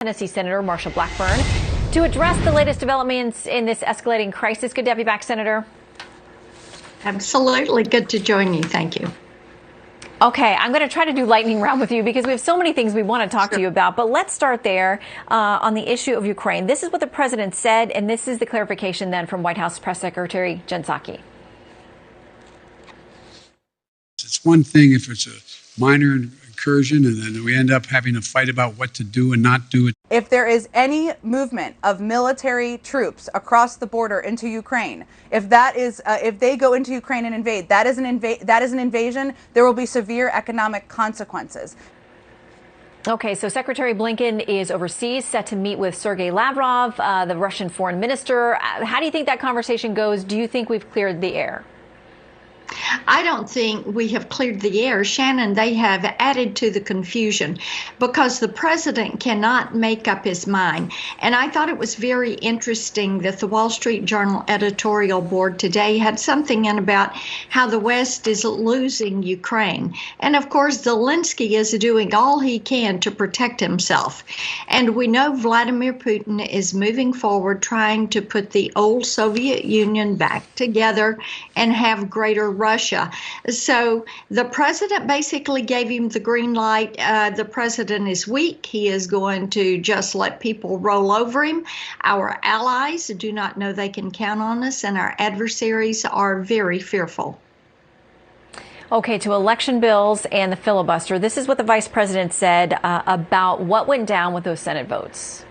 Tennessee Senator Marsha Blackburn to address the latest developments in this escalating crisis. Good to have you back, Senator. Absolutely. Good to join you. Thank you. Okay, I'm going to try to do lightning round with you because we have so many things we want to talk to you about. But let's start there on the issue of Ukraine. This is what the president said, and this is the clarification then from White House Press Secretary Jen Psaki. It's one thing if it's a minor incursion and then we end up having a fight about what to do and not do. If there is any movement of military troops across the border into Ukraine, if they go into Ukraine and invade, that is an invasion. There will be severe economic consequences. Okay, so Secretary Blinken is overseas, set to meet with Sergei Lavrov, the Russian foreign minister. How do you think that conversation goes? Do you think we've cleared the air? I don't think we have cleared the air, Shannon. They have added to the confusion because the president cannot make up his mind. And I thought it was very interesting that the Wall Street Journal editorial board today had something in about how the West is losing Ukraine. And of course, Zelensky is doing all he can to protect himself. And we know Vladimir Putin is moving forward, trying to put the old Soviet Union back together and have greater Russia. So the president basically gave him the green light. The president is weak. He is going to just let people roll over him. Our allies do not know they can count on us, and our adversaries are very fearful. Okay, to election bills and the filibuster. This is what the vice president said about what went down with those Senate votes.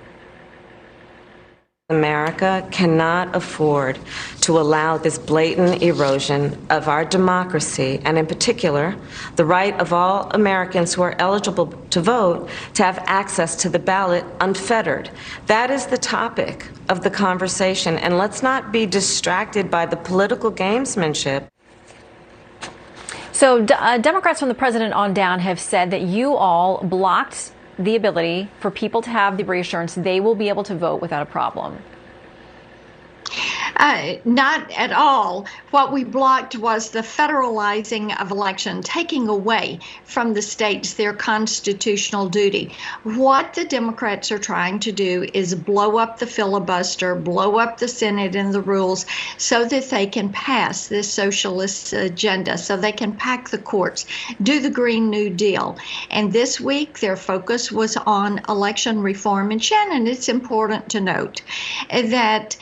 America cannot afford to allow this blatant erosion of our democracy, and in particular, the right of all Americans who are eligible to vote to have access to the ballot unfettered. That is the topic of the conversation, and let's not be distracted by the political gamesmanship. So Democrats from the president on down have said that you all blocked the ability for people to have the reassurance they will be able to vote without a problem. Not at all. What we blocked was the federalizing of election, taking away from the states their constitutional duty. What the Democrats are trying to do is blow up the filibuster, blow up the Senate and the rules so that they can pass this socialist agenda, so they can pack the courts, do the Green New Deal. And this week, their focus was on election reform. And Shannon, it's important to note that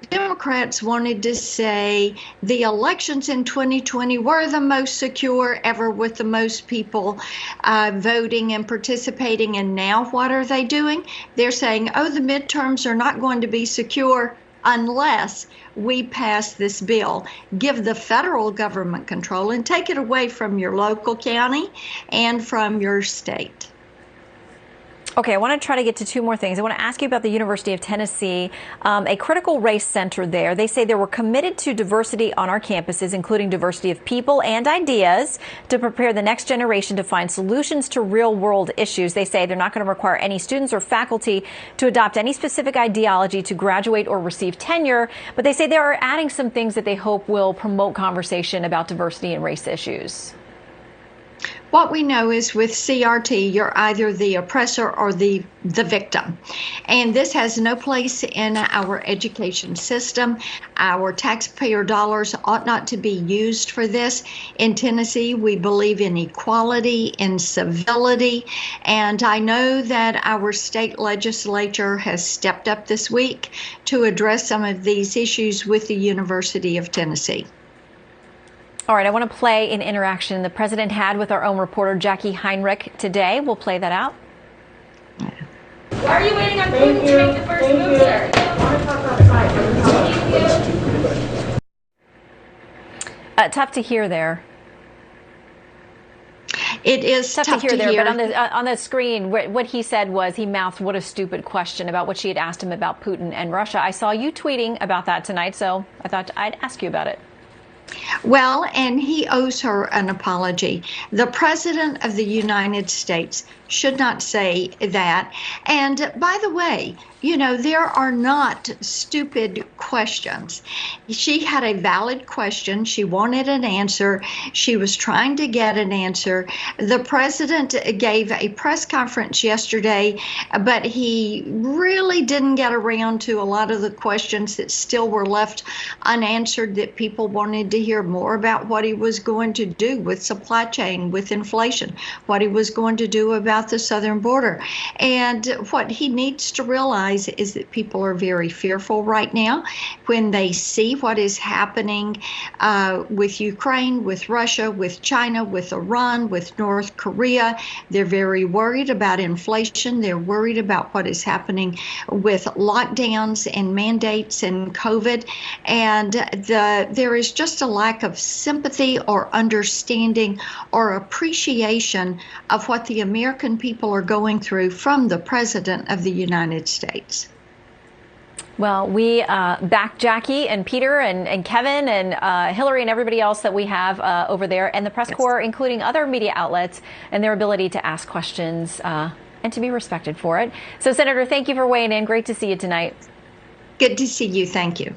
Democrats wanted to say the elections in 2020 were the most secure ever, with the most people voting and participating. And now what are they doing? They're saying, oh, the midterms are not going to be secure unless we pass this bill, give the federal government control and take it away from your local county and from your state. Okay, I want to try to get to two more things. I want to ask you about the University of Tennessee, a critical race center there. They say they were committed to diversity on our campuses, including diversity of people and ideas, to prepare the next generation to find solutions to real-world issues. They say they're not going to require any students or faculty to adopt any specific ideology to graduate or receive tenure, but they say they are adding some things that they hope will promote conversation about diversity and race issues. What we know is with CRT, you're either the oppressor or the victim. And this has no place in our education system. Our taxpayer dollars ought not to be used for this. In Tennessee, we believe in equality, in civility. And I know that our state legislature has stepped up this week to address some of these issues with the University of Tennessee. All right, I want to play an interaction the president had with our own reporter, Jackie Heinrich, today. We'll play that out. Why are you waiting on Putin to make the first move, sir? Tough to hear there. It is tough to hear there, but on the screen, what he said was he mouthed, "What a stupid question," about what she had asked him about Putin and Russia. I saw you tweeting about that tonight, so I thought I'd ask you about it. Well, and he owes her an apology. The President of the United States should not say that. And by the way, you know, there are not stupid questions. She had a valid question. She wanted an answer. She was trying to get an answer. The president gave a press conference yesterday, but he really didn't get around to a lot of the questions that still were left unanswered, that people wanted to hear more about what he was going to do with supply chain, with inflation, what he was going to do about the southern border. And what he needs to realize is that people are very fearful right now when they see what is happening with Ukraine, with Russia, with China, with Iran, with North Korea. They're very worried about inflation. They're worried about what is happening with lockdowns and mandates and COVID. And there is just a lack of sympathy or understanding or appreciation of what the American people are going through from the President of the United States. Well, we back Jackie and Peter and Kevin and Hillary and everybody else that we have over there, and the press corps, including other media outlets, and their ability to ask questions and to be respected for it. So, Senator, thank you for weighing in. Great to see you tonight. Good to see you. Thank you.